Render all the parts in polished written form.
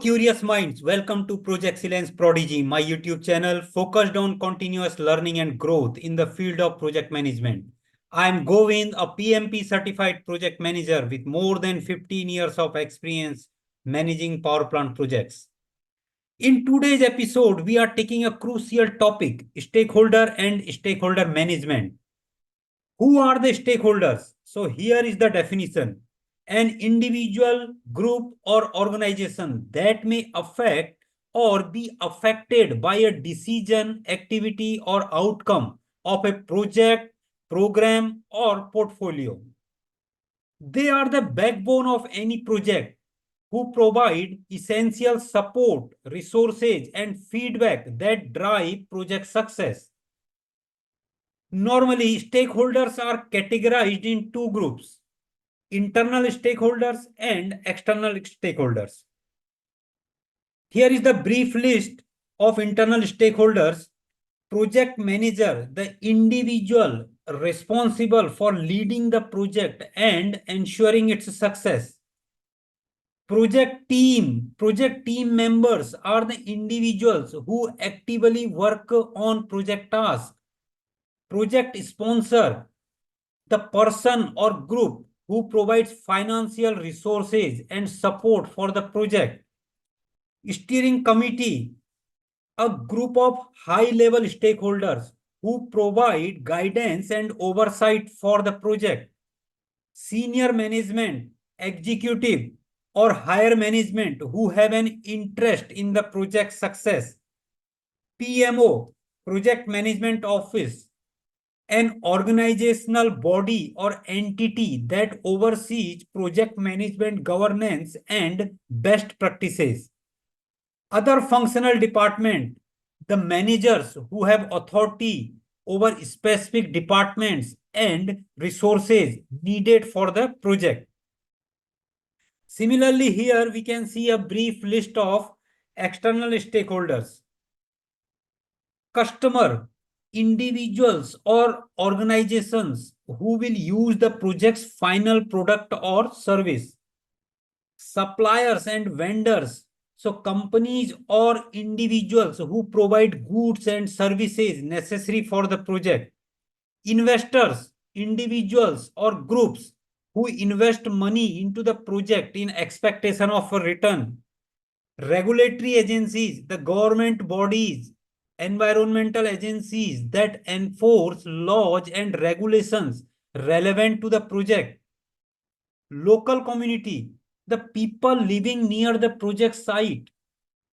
curious minds, welcome to ProjexCellence ProDigy, my YouTube channel focused on continuous learning and growth in the field of project management. I am Govind, a PMP certified project manager with more than 15 years of experience managing power plant projects. In today's episode, we are taking a crucial topic, stakeholder and stakeholder management. Who are the stakeholders? So here is the definition. An individual, group, or organization that may affect or be affected by a decision, activity, or outcome of a project, program, or portfolio. They are the backbone of any project who provide essential support, resources, and feedback that drive project success. Normally, stakeholders are categorized in two groups, internal stakeholders and external stakeholders. Here is the brief list of internal stakeholders. Project manager, the individual responsible for leading the project and ensuring its success. Project team members are the individuals who actively work on project tasks. Project sponsor, the person or group who provides financial resources and support for the project. Steering committee, a group of high-level stakeholders who provide guidance and oversight for the project. Senior management, executive, or higher management who have an interest in the project success. PMO, Project Management Office, an organizational body or entity that oversees project management governance and best practices. Other functional department, the managers who have authority over specific departments and resources needed for the project. Similarly, here we can see a brief list of external stakeholders. Customer, individuals or organizations who will use the project's final product or service. Suppliers and vendors, so companies or individuals who provide goods and services necessary for the project. Investors, individuals or groups who invest money into the project in expectation of a return. Regulatory agencies, the government bodies, environmental agencies that enforce laws and regulations relevant to the project. Local community, the people living near the project site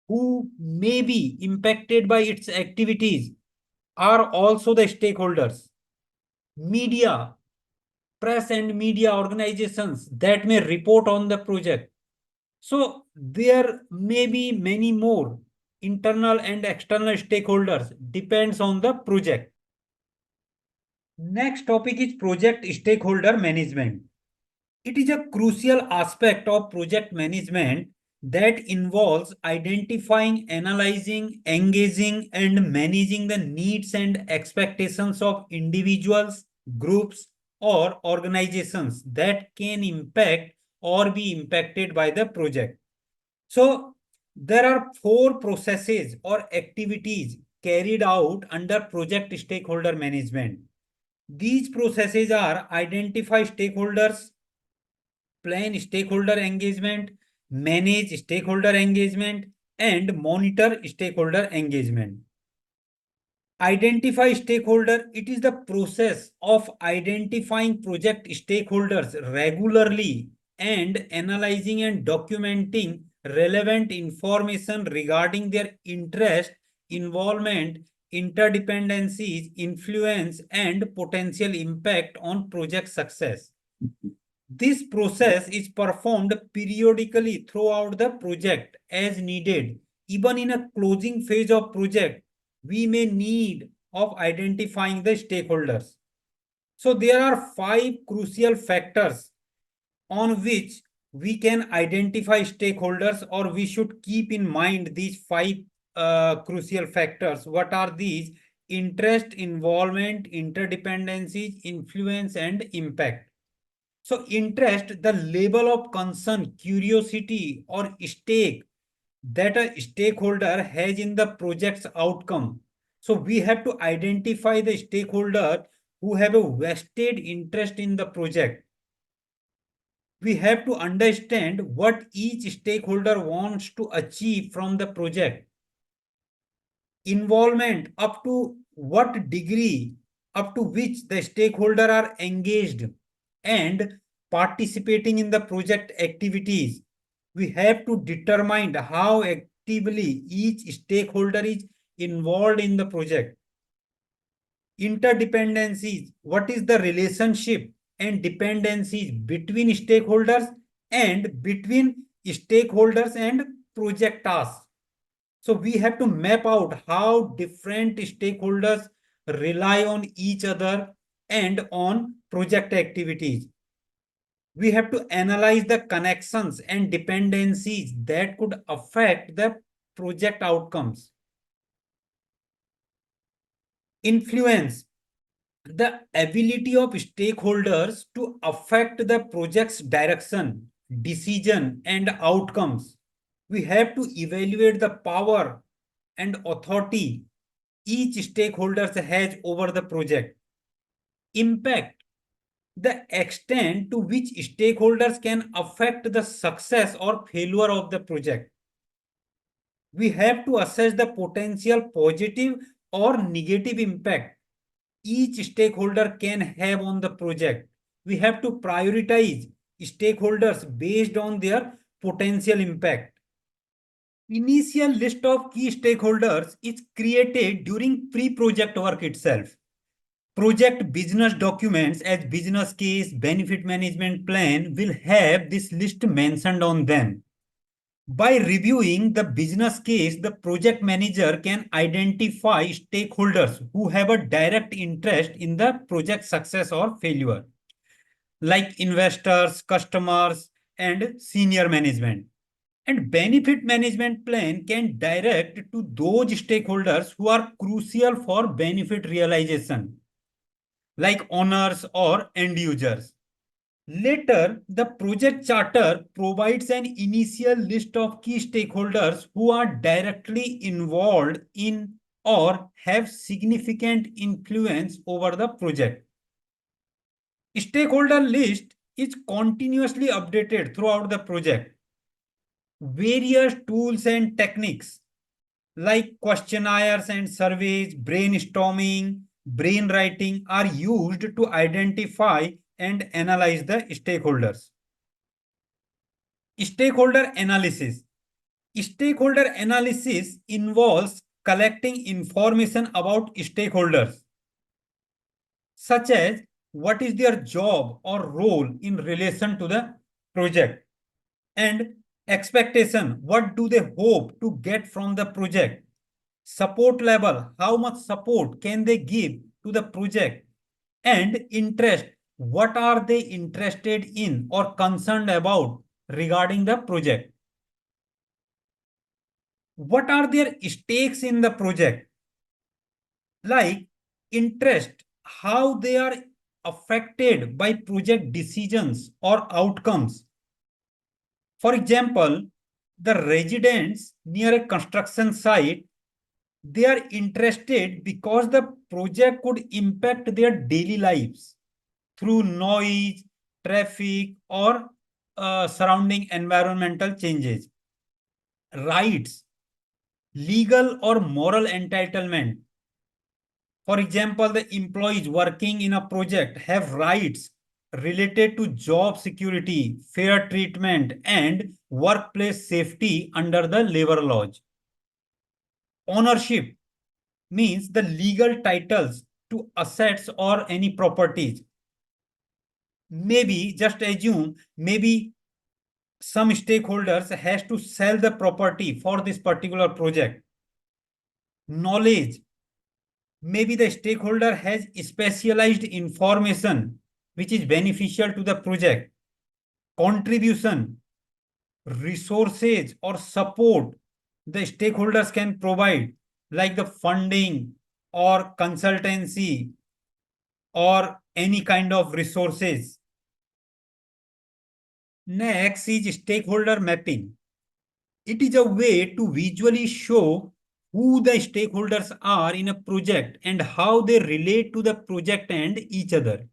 who may be impacted by its activities are also the stakeholders. Media, press and media organizations that may report on the project. So there may be many more internal and external stakeholders, depends on the project. Next topic is project stakeholder management. It is a crucial aspect of project management that involves identifying, analyzing, engaging, and managing the needs and expectations of individuals, groups, or organizations that can impact or be impacted by the project. So there are 4 processes or activities carried out under project stakeholder management. These processes are identify stakeholders, plan stakeholder engagement, manage stakeholder engagement, and monitor stakeholder engagement. Identify stakeholder, it is the process of identifying project stakeholders regularly and analyzing and documenting relevant information regarding their interest, involvement, interdependencies, influence, and potential impact on project success. This process is performed periodically throughout the project as needed. Even in a closing phase of project, we may need of identifying the stakeholders. So there are 5 crucial factors on which we can identify stakeholders, or we should keep in mind these 5 crucial factors. What are these? Interest, involvement, interdependencies, influence, and impact. So interest, the level of concern, curiosity, or stake that a stakeholder has in the project's outcome. So we have to identify the stakeholder who have a vested interest in the project. We have to understand what each stakeholder wants to achieve from the project. Involvement, up to what degree, up to which the stakeholder are engaged and participating in the project activities. We have to determine how actively each stakeholder is involved in the project. Interdependencies, what is the relationship and dependencies between stakeholders and between stakeholders and project tasks. So we have to map out how different stakeholders rely on each other and on project activities. We have to analyze the connections and dependencies that could affect the project outcomes. Influence, the ability of stakeholders to affect the project's direction, decision, and outcomes. We have to evaluate the power and authority each stakeholder has over the project. Impact, the extent to which stakeholders can affect the success or failure of the project. We have to assess the potential positive or negative impact each stakeholder can have on the project. We have to prioritize stakeholders based on their potential impact. Initial list of key stakeholders is created during pre-project work itself. Project business documents as business case, benefit management plan will have this list mentioned on them. By reviewing the business case, the project manager can identify stakeholders who have a direct interest in the project success or failure, like investors, customers, and senior management. And benefit management plan can direct to those stakeholders who are crucial for benefit realization, like owners or end users. Later, the project charter provides an initial list of key stakeholders who are directly involved in or have significant influence over the project. Stakeholder list is continuously updated throughout the project. Various tools and techniques like questionnaires and surveys, brainstorming, brainwriting are used to identify and analyze the stakeholders. Stakeholder analysis. Stakeholder analysis involves collecting information about stakeholders, such as what is their job or role in relation to the project, and expectation, what do they hope to get from the project, support level, how much support can they give to the project, and interest, what are they interested in or concerned about regarding the project. What are their stakes in the project? Like interest, how they are affected by project decisions or outcomes. For example, the residents near a construction site, they are interested because the project could impact their daily lives through noise, traffic, or surrounding environmental changes. Rights, legal or moral entitlement. For example, the employees working in a project have rights related to job security, fair treatment, and workplace safety under the labor laws. Ownership means the legal titles to assets or any properties. Maybe, just assume, maybe some stakeholders has to sell the property for this particular project. Knowledge, maybe the stakeholder has specialized information which is beneficial to the project. Contribution, resources or support the stakeholders can provide, like the funding or consultancy or any kind of resources. Next is stakeholder mapping. It is a way to visually show who the stakeholders are in a project and how they relate to the project and each other.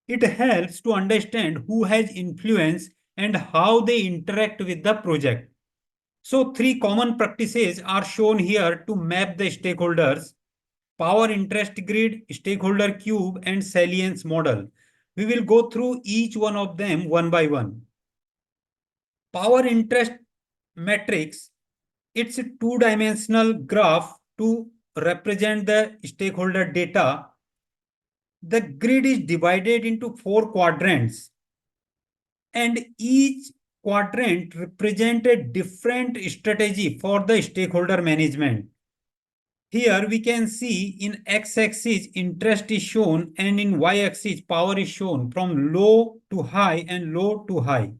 It helps to understand who has influence and how they interact with the project. So, three common practices are shown here to map the stakeholders: power interest grid, stakeholder cube, and salience model. We will go through each one of them one by one. Power interest matrix, it's a two-dimensional graph to represent the stakeholder data. The grid is divided into four quadrants, and each quadrant represents a different strategy for the stakeholder management. Here we can see in x-axis interest is shown and in y-axis power is shown from low to high and low to high.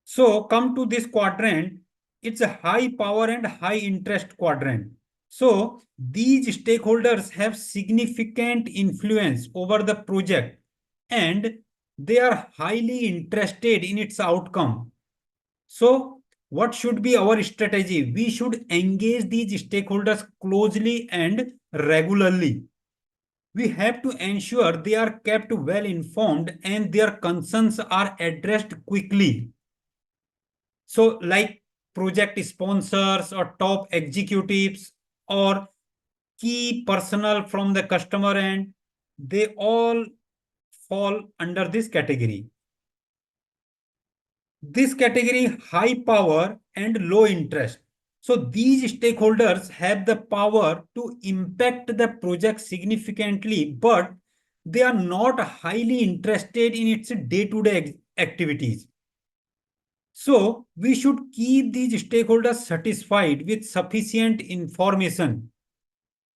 So come to this quadrant, it's a high power and high interest quadrant. So these stakeholders have significant influence over the project and they are highly interested in its outcome. So what should be our strategy? We should engage these stakeholders closely and regularly. We have to ensure they are kept well informed and their concerns are addressed quickly. So like project sponsors or top executives or key personnel from the customer end, they all fall under this category. This category, high power and low interest. So these stakeholders have the power to impact the project significantly, but they are not highly interested in its day-to-day activities. So we should keep these stakeholders satisfied with sufficient information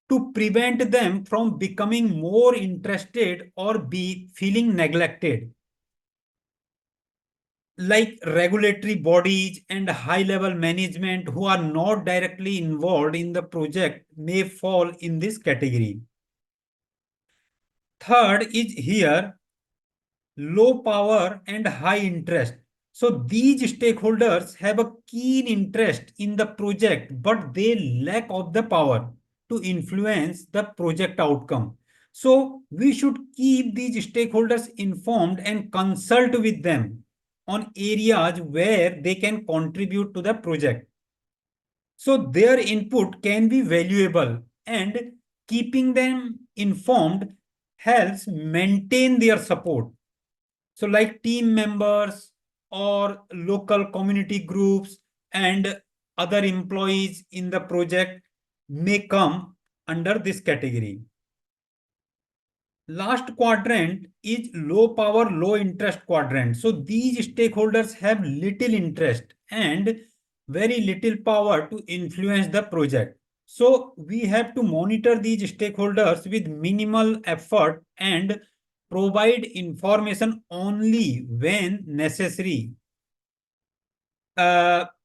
to prevent them from becoming more interested or be feeling neglected. Like regulatory bodies and high-level management who are not directly involved in the project may fall in this category. Third is here, low power and high interest. So these stakeholders have a keen interest in the project, but they lack of the power to influence the project outcome. So we should keep these stakeholders informed and consult with them on areas where they can contribute to the project. So their input can be valuable and keeping them informed helps maintain their support. So like team members or local community groups and other employees in the project may come under this category. Last quadrant is low power, low interest quadrant. So these stakeholders have little interest and very little power to influence the project. So we have to monitor these stakeholders with minimal effort and provide information only when necessary.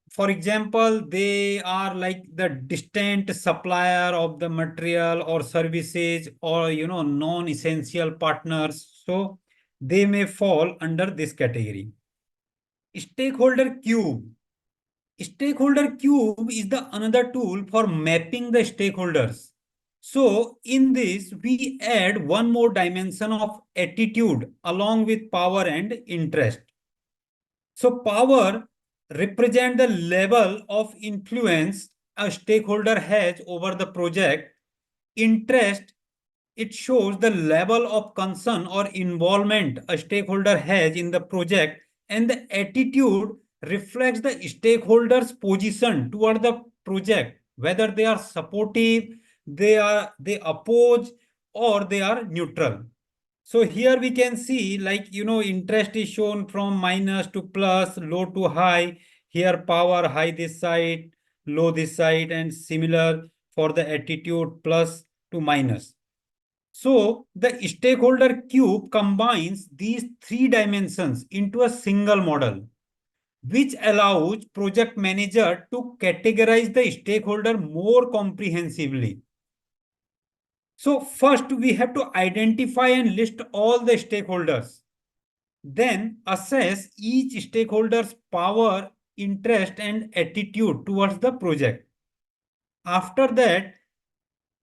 For example, they are like the distant supplier of the material or services or non-essential partners. So they may fall under this category. Stakeholder cube. Stakeholder cube is the another tool for mapping the stakeholders. So in this, we add one more dimension of attitude along with power and interest. So power represent the level of influence a stakeholder has over the project. Interest, it shows the level of concern or involvement a stakeholder has in the project, and the attitude reflects the stakeholder's position toward the project, whether they are supportive, they oppose, or they are neutral. So here we can see interest is shown from minus to plus, low to high. Here power high this side, low this side, and similar for the attitude plus to minus. So the stakeholder cube combines these three dimensions into a single model, which allows project manager to categorize the stakeholder more comprehensively. So first we have to identify and list all the stakeholders. Then assess each stakeholder's power interest and attitude towards the project. After that,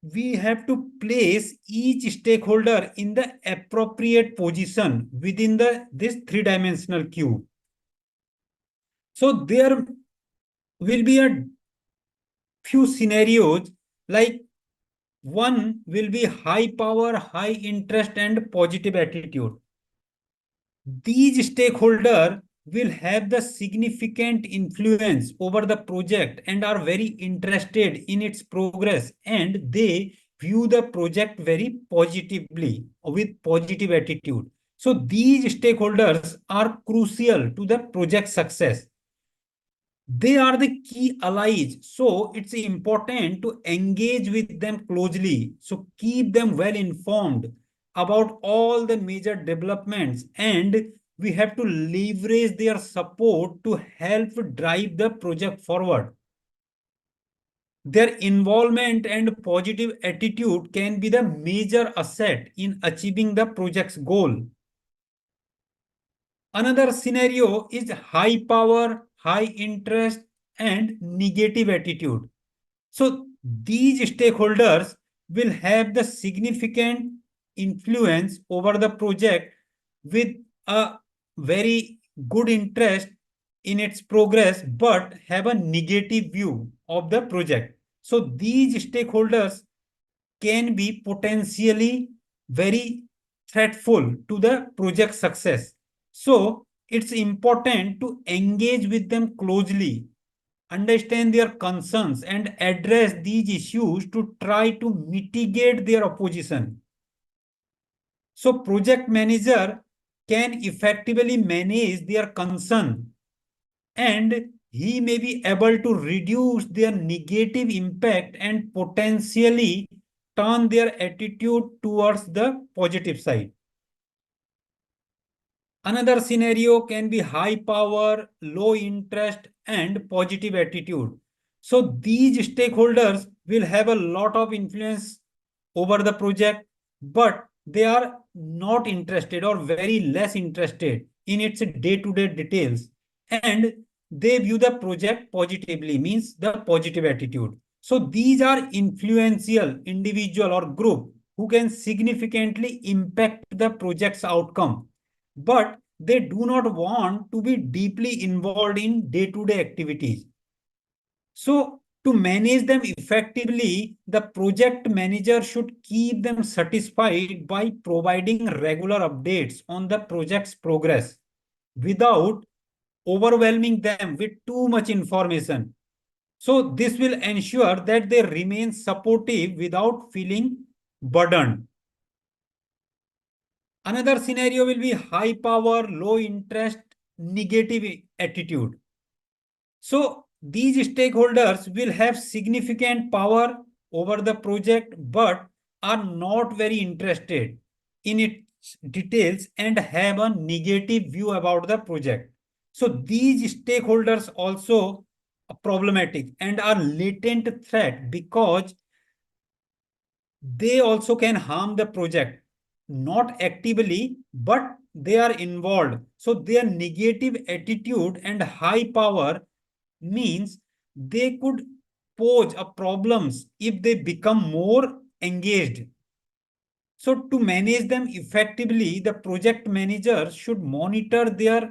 we have to place each stakeholder in the appropriate position within this three-dimensional cube. So there will be a few scenarios, like one will be high power, high interest, and positive attitude. These stakeholders will have the significant influence over the project and are very interested in its progress, and they view the project very positively with positive attitude. So these stakeholders are crucial to the project success. They are the key allies, so it's important to engage with them closely. So keep them well informed about all the major developments, and we have to leverage their support to help drive the project forward. Their involvement and positive attitude can be the major asset in achieving the project's goal. Another scenario is high power, high interest, and negative attitude. So these stakeholders will have the significant influence over the project with a very good interest in its progress, but have a negative view of the project. So these stakeholders can be potentially very threatful to the project success. So it's important to engage with them closely, understand their concerns, and address these issues to try to mitigate their opposition. So project manager can effectively manage their concern, and he may be able to reduce their negative impact and potentially turn their attitude towards the positive side. Another scenario can be high power, low interest, and positive attitude. So these stakeholders will have a lot of influence over the project, but they are not interested or very less interested in its day-to-day details. And they view the project positively, means the positive attitude. So these are influential individual or group who can significantly impact the project's outcome, but they do not want to be deeply involved in day-to-day activities. So to manage them effectively, the project manager should keep them satisfied by providing regular updates on the project's progress without overwhelming them with too much information. So this will ensure that they remain supportive without feeling burdened. Another scenario will be high power, low interest, negative attitude. So these stakeholders will have significant power over the project, but are not very interested in its details and have a negative view about the project. So these stakeholders also are problematic and are latent threat because they also can harm the project, not actively, but they are involved. So their negative attitude and high power means they could pose a problems if they become more engaged. So to manage them effectively, the project manager should monitor their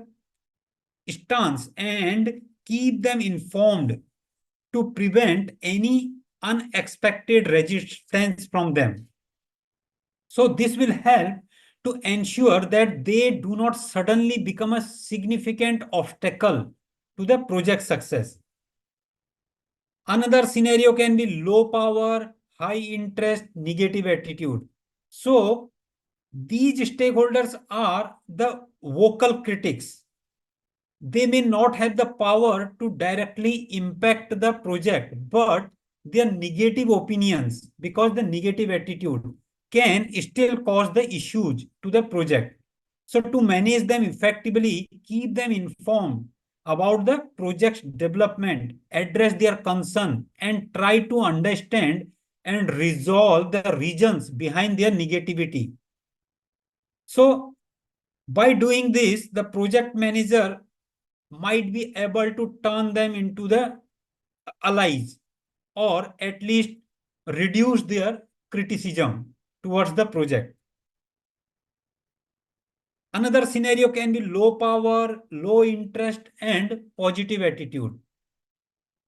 stance and keep them informed to prevent any unexpected resistance from them. So this will help to ensure that they do not suddenly become a significant obstacle to the project success. Another scenario can be low power, high interest, negative attitude. So these stakeholders are the vocal critics. They may not have the power to directly impact the project, but their negative opinions, because the negative attitude can still cause the issues to the project. So to manage them effectively, keep them informed about the project's development, address their concern, and try to understand and resolve the reasons behind their negativity. So by doing this, the project manager might be able to turn them into the allies, or at least reduce their criticism towards the project. Another scenario can be low power, low interest, and positive attitude.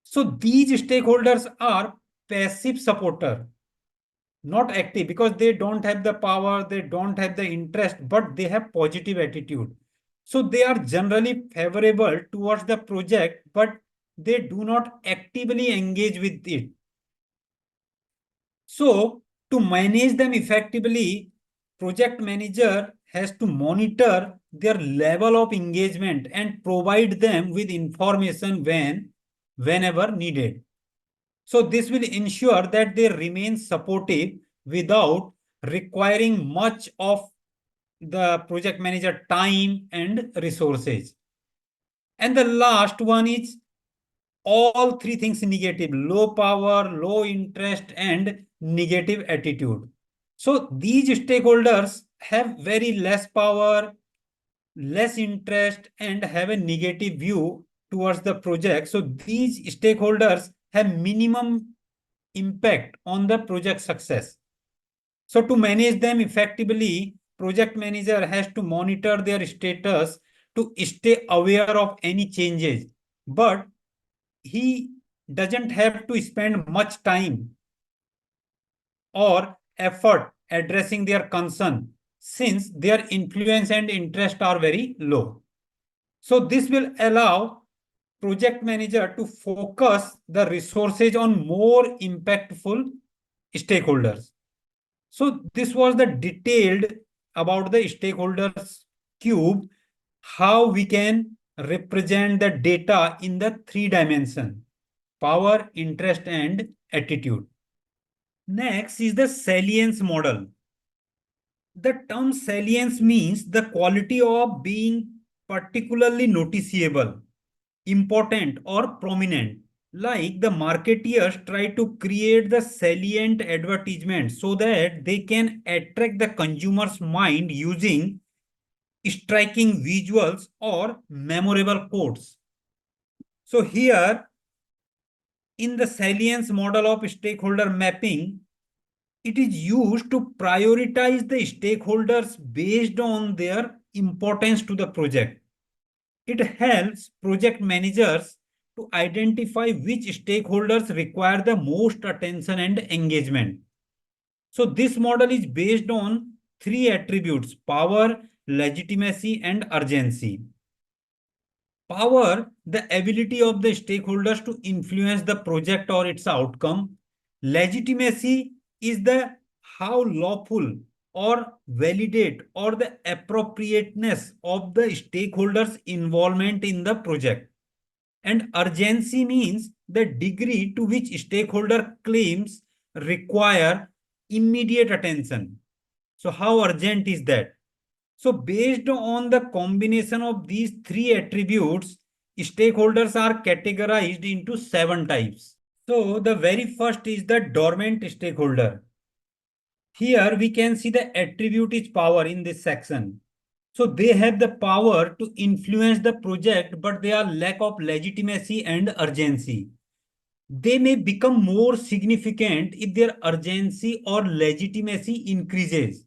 So these stakeholders are passive supporter, not active, because they don't have the power, they don't have the interest, but they have positive attitude. So they are generally favorable towards the project, but they do not actively engage with it. So to manage them effectively, project manager has to monitor their level of engagement and provide them with information whenever needed. So this will ensure that they remain supportive without requiring much of the project manager time and resources. And the last one is all three things negative: low power, low interest, and negative attitude. So these stakeholders have very less power, less interest, and have a negative view towards the project. So these stakeholders have minimum impact on the project success. So to manage them effectively, project manager has to monitor their status to stay aware of any changes, but he doesn't have to spend much time or effort addressing their concern, since their influence and interest are very low. So this will allow project manager to focus the resources on more impactful stakeholders. So this was the detailed about the stakeholders cube, how we can represent the data in the 3 dimension: power, interest, and attitude. Next is the salience model. The term salience means the quality of being particularly noticeable, important, or prominent. Like the marketeers try to create the salient advertisement so that they can attract the consumer's mind using striking visuals or memorable quotes. So here in the salience model of stakeholder mapping, it is used to prioritize the stakeholders based on their importance to the project. It helps project managers to identify which stakeholders require the most attention and engagement. So this model is based on 3 attributes: power, legitimacy, and urgency. Power, the ability of the stakeholders to influence the project or its outcome. Legitimacy is the how lawful or validate or the appropriateness of the stakeholders' involvement in the project. And urgency means the degree to which stakeholder claims require immediate attention. So how urgent is that? So based on the combination of these 3 attributes, stakeholders are categorized into 7 types. So the very first is the dormant stakeholder. Here we can see the attribute is power in this section. So they have the power to influence the project, but they are lack of legitimacy and urgency. They may become more significant if their urgency or legitimacy increases.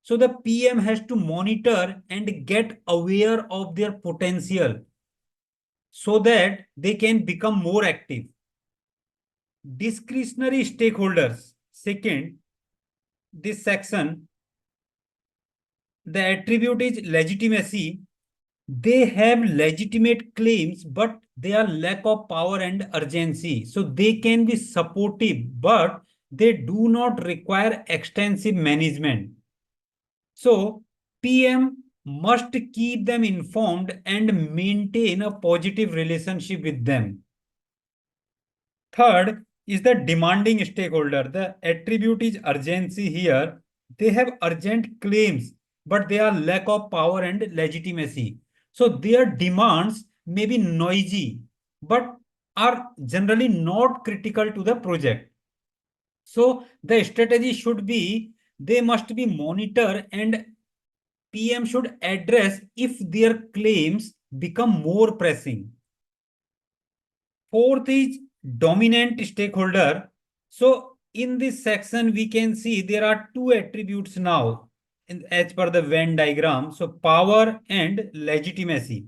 So the PM has to monitor and get aware of their potential so that they can become more active. Discretionary stakeholders. Second, this section, the attribute is legitimacy. They have legitimate claims, but they are lack of power and urgency. So they can be supportive, but they do not require extensive management. So PM must keep them informed and maintain a positive relationship with them. Third is the demanding stakeholder. The attribute is urgency here. They have urgent claims, but they are lack of power and legitimacy. So their demands may be noisy, but are generally not critical to the project. So the strategy should be they must be monitored and PM should address if their claims become more pressing. Fourth is dominant stakeholder. So in this section, we can see there are two attributes now as per the Venn diagram. So power and legitimacy.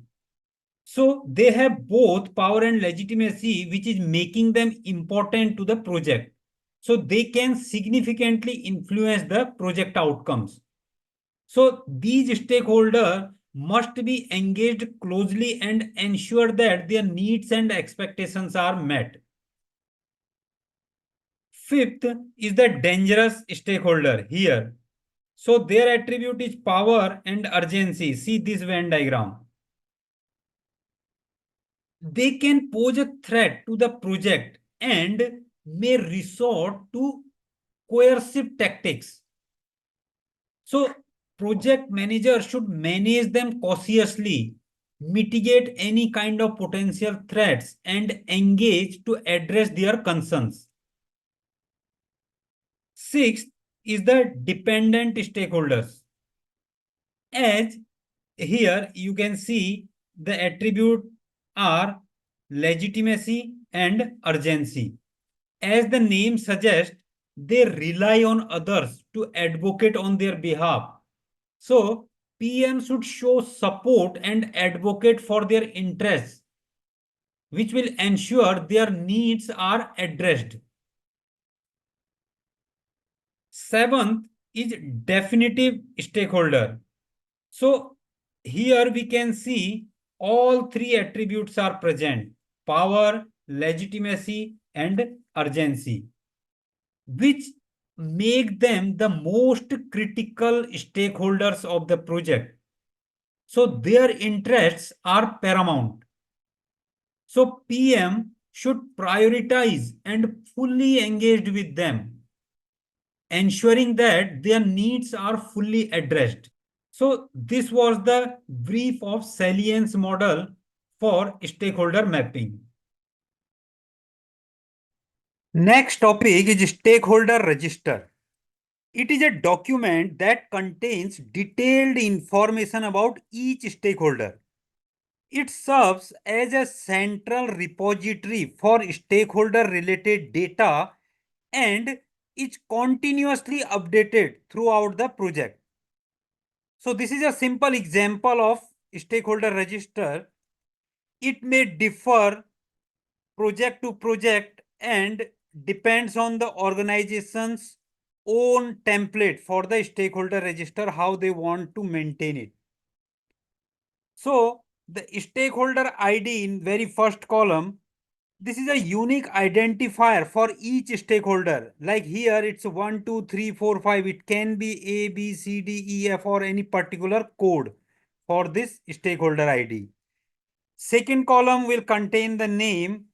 So they have both power and legitimacy, which is making them important to the project. So they can significantly influence the project outcomes. So these stakeholders must be engaged closely and ensure that their needs and expectations are met. Fifth is the dangerous stakeholder here. So their attribute is power and urgency. See this Venn diagram. They can pose a threat to the project and may resort to coercive tactics. So project manager should manage them cautiously, mitigate any kind of potential threats, and engage to address their concerns. Sixth is the dependent stakeholders. As here you can see the attribute are legitimacy and urgency. As the name suggests, they rely on others to advocate on their behalf. So, PM should show support and advocate for their interests, which will ensure their needs are addressed. Seventh is definitive stakeholder. So, here we can see all three attributes are present: power, legitimacy, and urgency, which make them the most critical stakeholders of the project. So their interests are paramount. So PM should prioritize and fully engage with them, ensuring that their needs are fully addressed. So this was the brief of salience model for stakeholder mapping. Next topic is stakeholder register. It is a document that contains detailed information about each stakeholder. It serves as a central repository for stakeholder related data and is continuously updated throughout the project. So this is a simple example of stakeholder register. It may differ project to project and depends on the organization's own template for the stakeholder register, how they want to maintain it. So the stakeholder ID in very first column, this is a unique identifier for each stakeholder. Like here it's 1, 2, 3, 4, 5. It can be A, B, C, D, E, F or any particular code for this stakeholder ID. Second column will contain the name.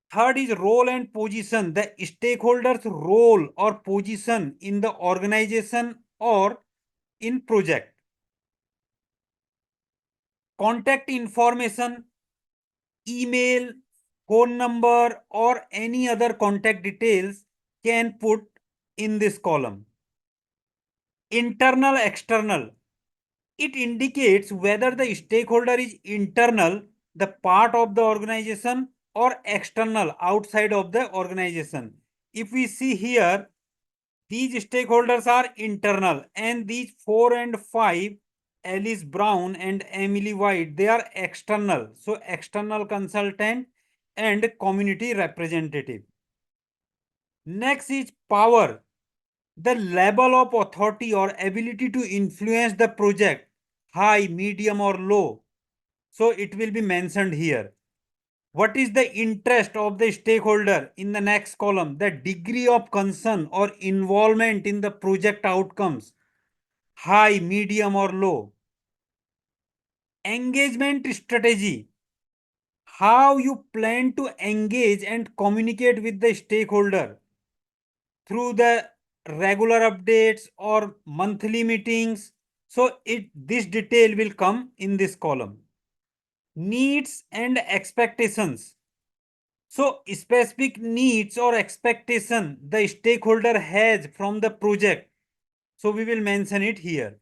Third is role and position, the stakeholder's role or position in the organization or in project. Contact information, email, phone number, or any other contact details can put in this column. Internal, external. It indicates whether the stakeholder is internal, the part of the organization, or external, outside of the organization. If we see here, these stakeholders are internal, and these 4 and 5, Alice Brown and Emily White, they are external. So external consultant and community representative. Next is power, the level of authority or ability to influence the project, high, medium, or low. So it will be mentioned here. What is the interest of the stakeholder in the next column? The degree of concern or involvement in the project outcomes, high, medium, or low. Engagement strategy, how you plan to engage and communicate with the stakeholder through the regular updates or monthly meetings. So this detail will come in this column. Needs and expectations. So specific needs or expectation the stakeholder has from the project. So we will mention it here.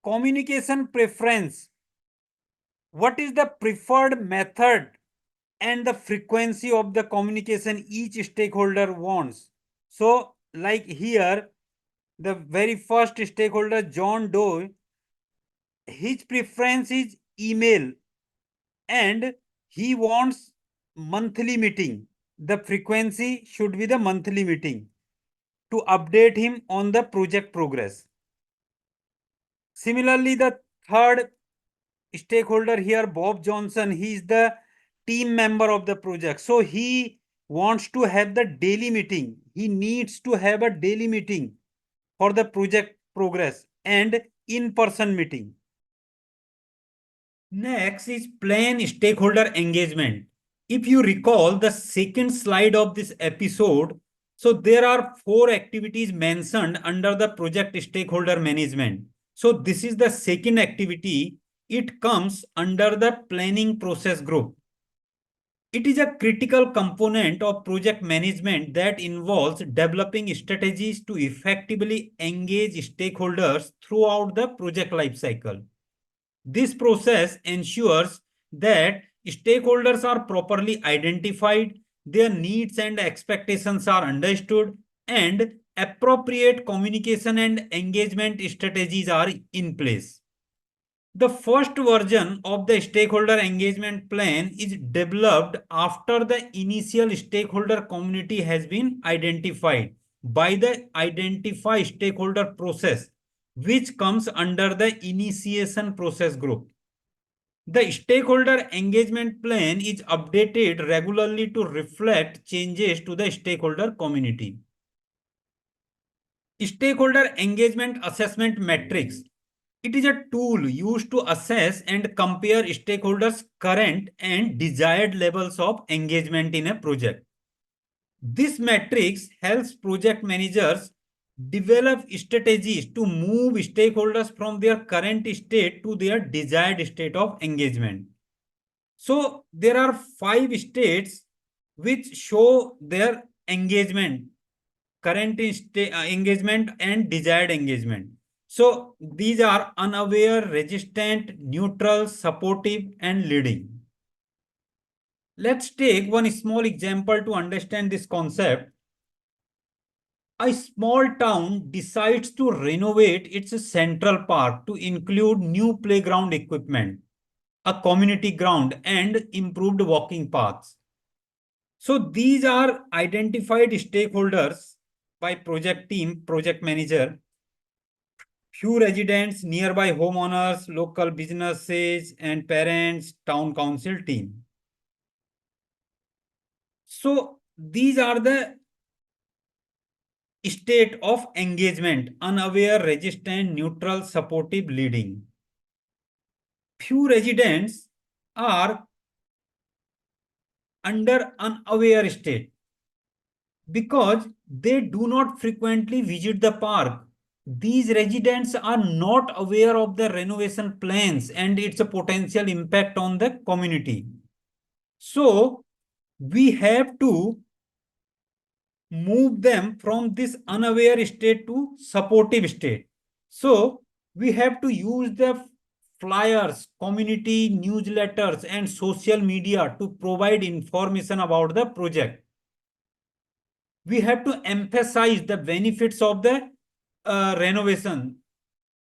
Communication preference. What is the preferred method and the frequency of the communication each stakeholder wants? So, like here, the very first stakeholder, John Doe, his preference is email and he wants monthly meeting. The frequency should be the monthly meeting to update him on the project progress. Similarly, the third stakeholder here, Bob Johnson, he is the team member of the project. So he wants to have the daily meeting. He needs to have a daily meeting for the project progress and in-person meeting. Next is plan stakeholder engagement. If you recall the second slide of this episode, so there are 4 activities mentioned under the project stakeholder management. So this is the second activity. It comes under the planning process group. It is a critical component of project management that involves developing strategies to effectively engage stakeholders throughout the project lifecycle. This process ensures that stakeholders are properly identified, their needs and expectations are understood, and appropriate communication and engagement strategies are in place. The first version of the stakeholder engagement plan is developed after the initial stakeholder community has been identified by the identify stakeholder process, which comes under the initiation process group. The stakeholder engagement plan is updated regularly to reflect changes to the stakeholder community. Stakeholder engagement assessment matrix. It is a tool used to assess and compare stakeholders' current and desired levels of engagement in a project. This matrix helps project managers develop strategies to move stakeholders from their current state to their desired state of engagement. So there are 5 states which show their engagement, current engagement and desired engagement. So these are unaware, resistant, neutral, supportive, and leading. Let's take one small example to understand this concept. A small town decides to renovate its central park to include new playground equipment, a community ground, and improved walking paths. So these are identified stakeholders by project team, project manager, few residents, nearby homeowners, local businesses, and parents, town council team. So these are the state of engagement: unaware, resistant, neutral, supportive, leading. Few residents are under unaware state because they do not frequently visit the park. These residents are not aware of the renovation plans and its potential impact on the community. So we have to move them from this unaware state to supportive state. So we have to use the flyers, community newsletters, and social media to provide information about the project. We have to emphasize the benefits of the renovation,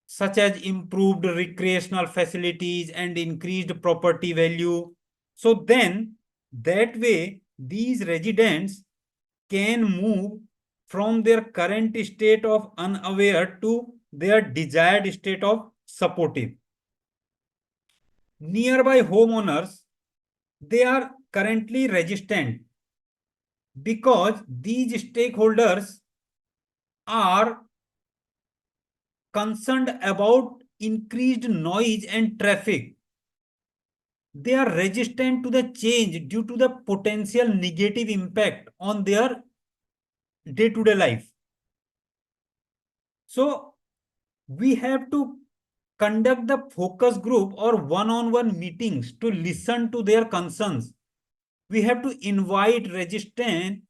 such as improved recreational facilities and increased property value. So then that way these residents can move from their current state of unaware to their desired state of supportive. Nearby homeowners, they are currently resistant because these stakeholders are concerned about increased noise and traffic. They are resistant to the change due to the potential negative impact on their day-to-day life. So we have to conduct the focus group or one-on-one meetings to listen to their concerns. We have to invite resistant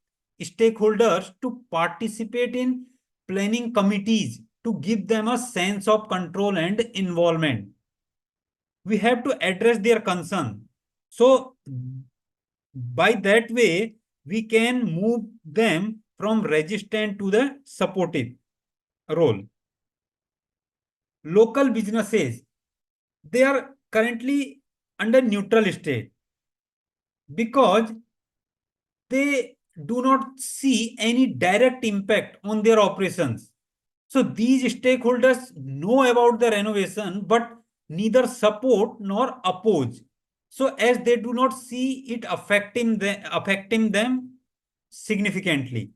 stakeholders to participate in planning committees to give them a sense of control and involvement. we have to address their concern. So by that way, we can move them from resistant to the supportive role. Local businesses, they are currently under neutral state because they do not see any direct impact on their operations. So these stakeholders know about the renovation, but neither support nor oppose. So as they do not see it affecting them significantly.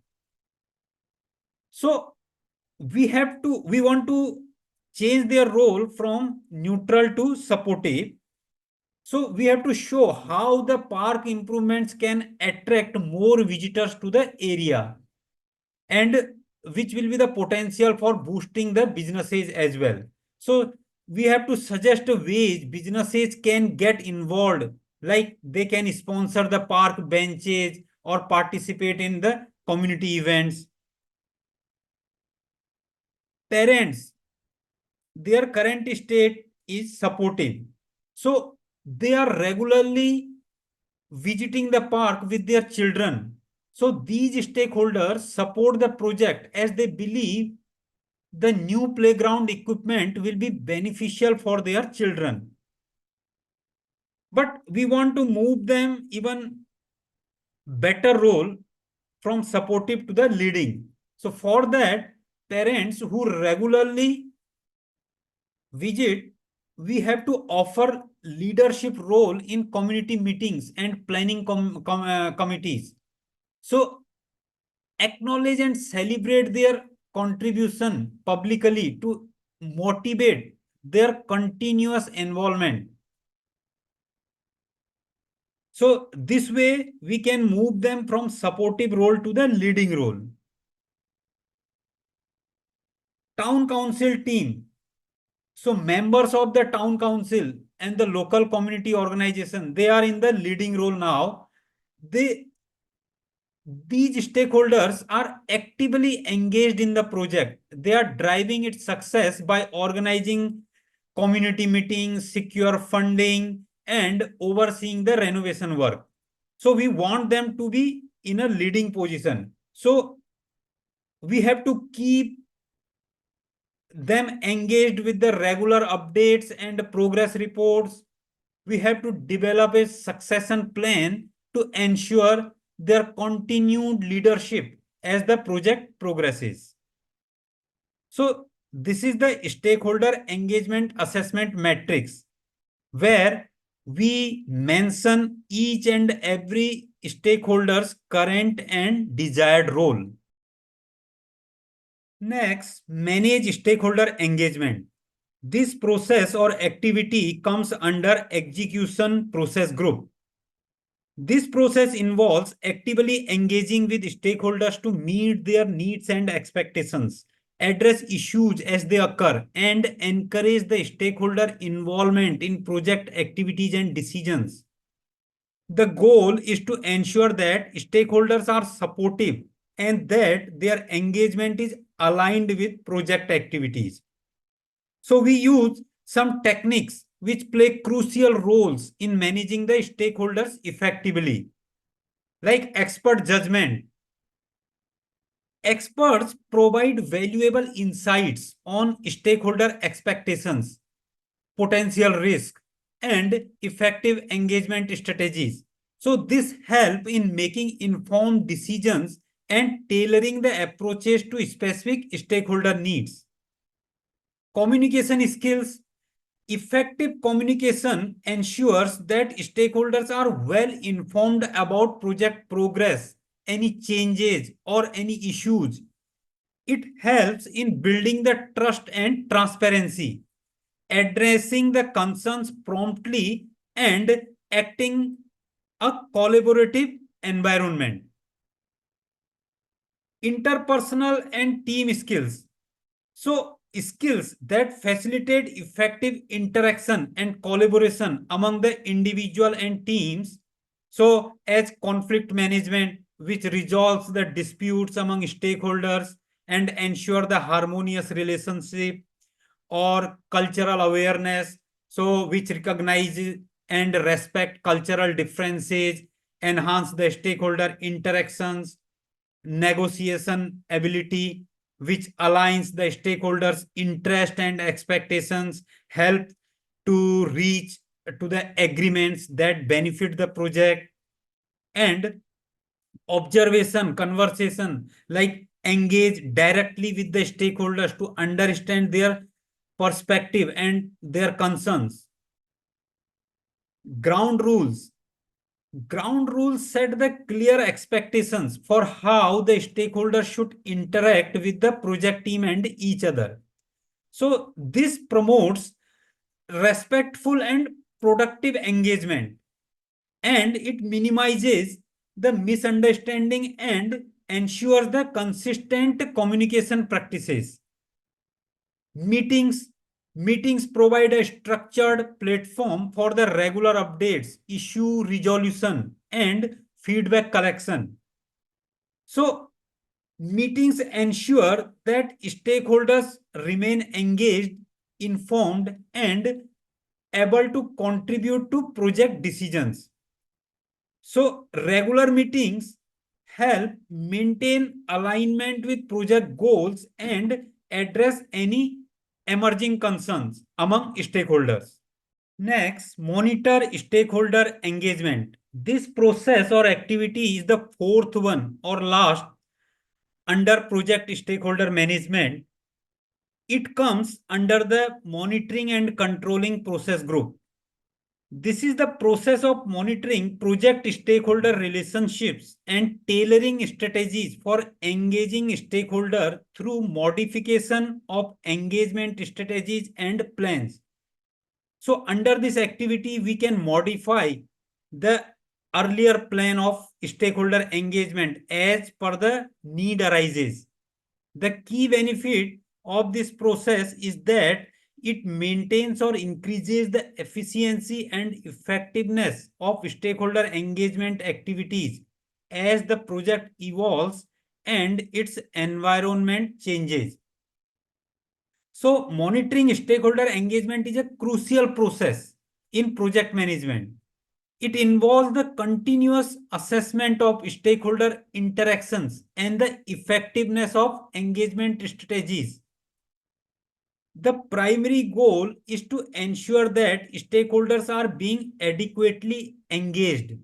So we want to change their role from neutral to supportive. So we have to show how the park improvements can attract more visitors to the area, and which will be the potential for boosting the businesses as well. So we have to suggest ways businesses can get involved, like they can sponsor the park benches or participate in the community events. Parents, their current state is supportive. So they are regularly visiting the park with their children. So these stakeholders support the project as they believe the new playground equipment will be beneficial for their children. But we want to move them even better role from supportive to the leading. So for that, parents who regularly visit, we have to offer leadership role in community meetings and planning committees. So acknowledge and celebrate their contribution publicly to motivate their continuous involvement. So this way we can move them from supportive role to the leading role. Town council team. So members of the town council and the local community organization, they are in the leading role now. These stakeholders are actively engaged in the project. They are driving its success by organizing community meetings, secure funding, and overseeing the renovation work. So we want them to be in a leading position. So we have to keep them engaged with the regular updates and progress reports. We have to develop a succession plan to ensure their continued leadership as the project progresses. So this is the stakeholder engagement assessment matrix, where we mention each and every stakeholder's current and desired role. Next, manage stakeholder engagement. This process or activity comes under execution process group. This process involves actively engaging with stakeholders to meet their needs and expectations, address issues as they occur, and encourage the stakeholder involvement in project activities and decisions. The goal is to ensure that stakeholders are supportive and that their engagement is aligned with project activities. So we use some techniques which play crucial roles in managing the stakeholders effectively, like expert judgment. Experts provide valuable insights on stakeholder expectations, potential risk, and effective engagement strategies. So this help in making informed decisions and tailoring the approaches to specific stakeholder needs. Communication skills. Effective communication ensures that stakeholders are well informed about project progress, any changes, or any issues. It helps in building the trust and transparency, addressing the concerns promptly, and acting a collaborative environment. Interpersonal and team skills. So skills that facilitate effective interaction and collaboration among the individual and teams. So as conflict management, which resolves the disputes among stakeholders and ensure the harmonious relationship, or cultural awareness. So which recognizes and respect cultural differences, enhance the stakeholder interactions, negotiation ability, which aligns the stakeholders' interest and expectations, help to reach to the agreements that benefit the project, and observation, conversation, like engage directly with the stakeholders to understand their perspective and their concerns. Ground rules. Ground rules set the clear expectations for how the stakeholders should interact with the project team and each other. So this promotes respectful and productive engagement, and it minimizes the misunderstanding and ensures the consistent communication practices. Meetings. Meetings provide a structured platform for the regular updates, issue resolution, and feedback collection. So, meetings ensure that stakeholders remain engaged, informed, and able to contribute to project decisions. So, regular meetings help maintain alignment with project goals and address any emerging concerns among stakeholders. Next, monitor stakeholder engagement. This process or activity is the fourth one or last under project stakeholder management. It comes under the monitoring and controlling process group. This is the process of monitoring project stakeholder relationships and tailoring strategies for engaging stakeholder through modification of engagement strategies and plans. So under this activity, we can modify the earlier plan of stakeholder engagement as per the need arises. The key benefit of this process is that it maintains or increases the efficiency and effectiveness of stakeholder engagement activities as the project evolves and its environment changes. So, monitoring stakeholder engagement is a crucial process in project management. It involves the continuous assessment of stakeholder interactions and the effectiveness of engagement strategies. The primary goal is to ensure that stakeholders are being adequately engaged,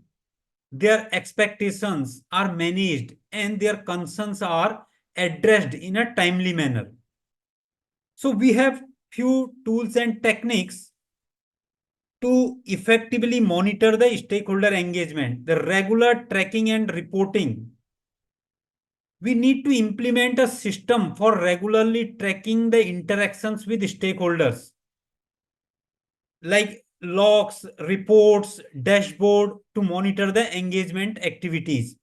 their expectations are managed, and their concerns are addressed in a timely manner. So we have few tools and techniques to effectively monitor the stakeholder engagement, the regular tracking and reporting. We need to implement a system for regularly tracking the interactions with stakeholders, like logs, reports, dashboard to monitor the engagement activities.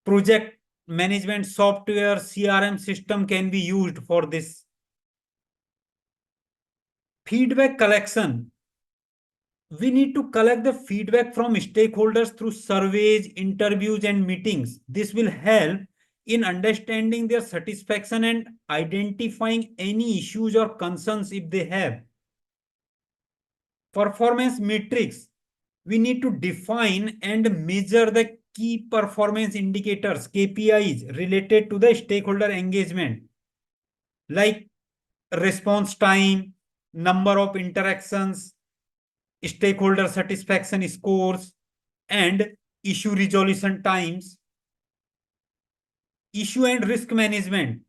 Project management software, CRM system can be used for this. Feedback collection. We need to collect the feedback from stakeholders through surveys, interviews, and meetings. This will help in understanding their satisfaction and identifying any issues or concerns if they have. Performance metrics. We need to define and measure the key performance indicators, KPIs, related to the stakeholder engagement, like response time, number of interactions, stakeholder satisfaction scores, and issue resolution times. Issue and risk management.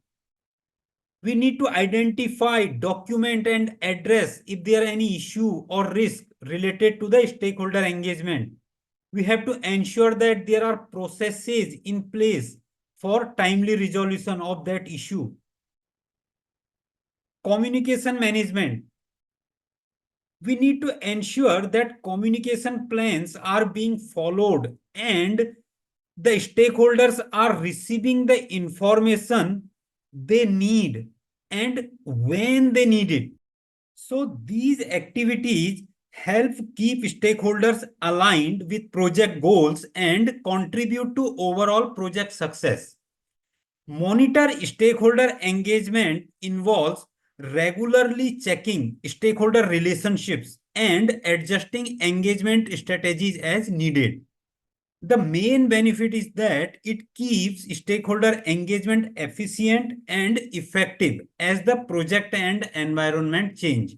We need to identify, document, and address if there are any issue or risk related to the stakeholder engagement. We have to ensure that there are processes in place for timely resolution of that issue. Communication management. We need to ensure that communication plans are being followed and the stakeholders are receiving the information they need and when they need it. So these activities help keep stakeholders aligned with project goals and contribute to overall project success. Monitor stakeholder engagement involves regularly checking stakeholder relationships and adjusting engagement strategies as needed. The main benefit is that it keeps stakeholder engagement efficient and effective as the project and environment change.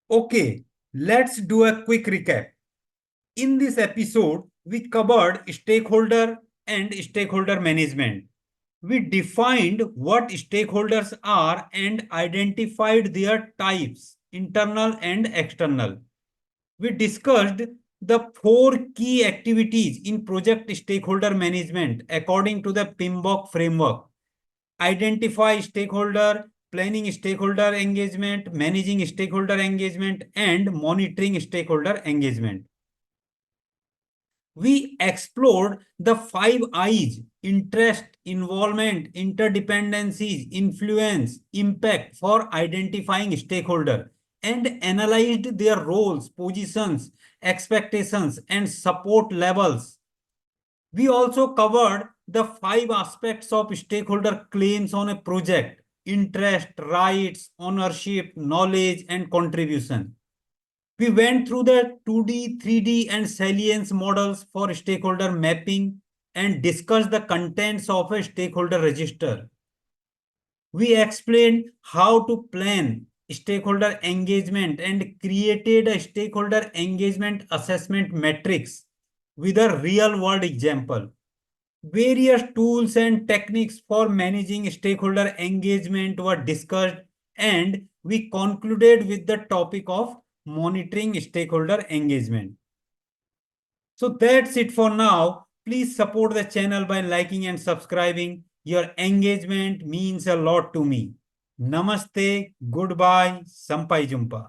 Okay, let's do a quick recap. In this episode, we covered stakeholder and stakeholder management. We defined what stakeholders are and identified their types, internal and external. We discussed the 4 key activities in project stakeholder management according to the PMBOK framework. Identify stakeholder, planning stakeholder engagement, managing stakeholder engagement, and monitoring stakeholder engagement. We explored the 5 I's: interest, involvement, interdependencies, influence, impact for identifying stakeholder, and analyzed their roles, positions, expectations, and support levels. We also covered the 5 aspects of stakeholder claims on a project: interest, rights, ownership, knowledge, and contribution. We went through the 2D, 3D, and salience models for stakeholder mapping and discussed the contents of a stakeholder register. We explained how to plan stakeholder engagement and created a stakeholder engagement assessment matrix with a real-world example. Various tools and techniques for managing stakeholder engagement were discussed, and we concluded with the topic of monitoring stakeholder engagement. So that's it for now. Please support the channel by liking and subscribing. Your engagement means a lot to me. Namaste, goodbye, Sampai Jumpa.